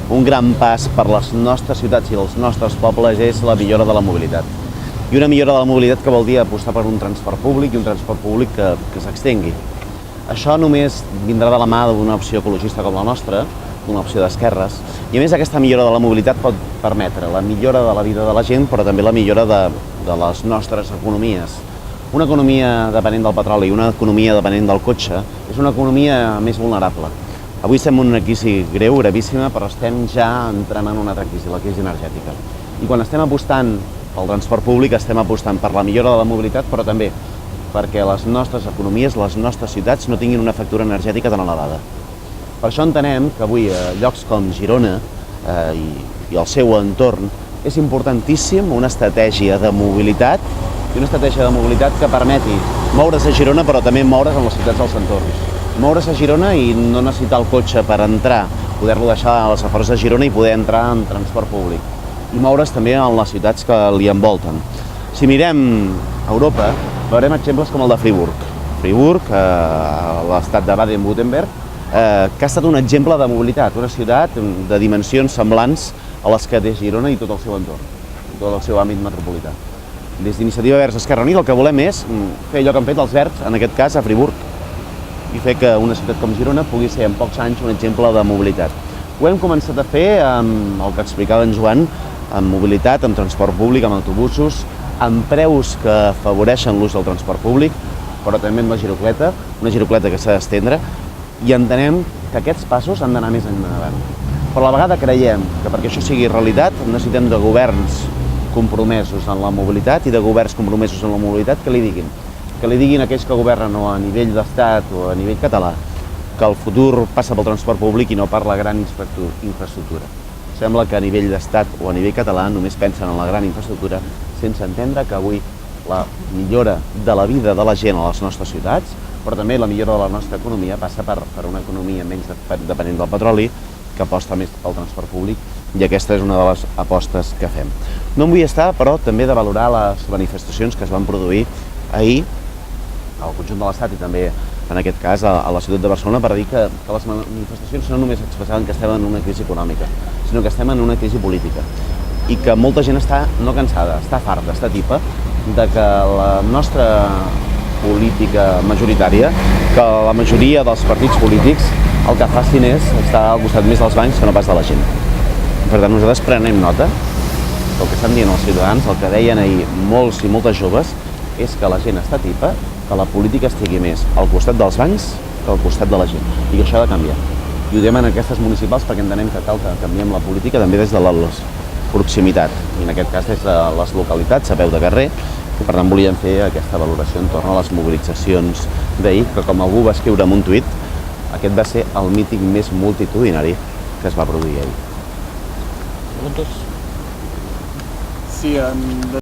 un gran pas per les nostres ciutats i els nostres pobles és la millora de la mobilitat. I una millora de la mobilitat que vol dir apostar per un transport públic i un transport públic que s'extengui. Això només vindrà de la mà d'una opció ecologista com la nostra, una opció d'esquerres, i a més aquesta millora de la mobilitat pot permetre la millora de la vida de la gent, però també la millora de les nostres economies. Una economia dependent del petroli i una economia dependent del cotxe és una economia més vulnerable. Avui estem en una crisi greu, gravíssima, però estem ja entrant en una altra crisi, la crisi energètica. I quan estem apostant pel transport públic, estem apostant per la millora de la mobilitat, però també perquè les nostres economies, les nostres ciutats no tinguin una factura energètica tan elevada. Per això entenem que avui a llocs com Girona i el seu entorn és importantíssim una estratègia de mobilitat i una estratègia de mobilitat que permeti moure's a Girona però també moure's en les ciutats dels entorns. Moure's a Girona i no necessitar el cotxe per entrar, poder-lo deixar a les afores de Girona i poder entrar en transport públic. I moure's també en les ciutats que li envolten. Si mirem Europa, veurem exemples com el de Friburg. Friburg, a l'estat de Baden-Württemberg, que ha estat un exemple de mobilitat, una ciutat de dimensions semblants a les que té Girona i tot el seu entorn, tot el seu àmbit metropolità. Des d'Iniciativa Verds Esquerra Unida el que volem és fer allò que han fet els Verds, en aquest cas a Friburg, i fer que una ciutat com Girona pugui ser en pocs anys un exemple de mobilitat. Ho hem començat a fer amb el que explicava en Joan, amb mobilitat, amb transport públic, amb autobusos, amb preus que afavoreixen l'ús del transport públic, però també amb la girocleta, una girocleta que s'ha d'estendre, i entenem que aquests passos han d'anar més endavant. Però a la vegada creiem que perquè això sigui realitat necessitem de governs compromesos en la mobilitat i de governs compromesos en la mobilitat que li diguin a aquells que governen o a nivell d'estat o a nivell català que el futur passa pel transport públic i no per la gran infraestructura. Sembla que a nivell d'estat o a nivell català només pensen en la gran infraestructura sense entendre que avui la millora de la vida de la gent a les nostres ciutats, però també la millora de la nostra economia passa per una economia menys dependent del petroli, que aposta més pel transport públic, i aquesta és una de les apostes que fem. No em vull estar, però, també de valorar les manifestacions que es van produir ahir al conjunt de l'Estat i també, en aquest cas, a la ciutat de Barcelona, per dir que les manifestacions no només expressaven que estem en una crisi econòmica, sinó que estem en una crisi política i que molta gent està no cansada, està farta, està tipa de que la nostra política majoritària, que la majoria dels partits polítics el que facin és estar al costat més dels bancs que no pas de la gent. Per tant, nosaltres prenem nota del que estan dient els ciutadans, el que deien ahir molts i moltes joves, és que la gent està tipa, que la política estigui més al costat dels bancs que al costat de la gent, i que això ha de canviar. I ho diem en aquestes municipals perquè entenem que cal que canviem la política també des de la proximitat, i en aquest cas des de les localitats, a peu de carrer, i per tant volíem fer aquesta valoració entorn a les mobilitzacions d'ahir, que com algú va escriure en un tuit, aquest va ser el míting més multitudinari que es va produir ahir. Preguntes? Sí,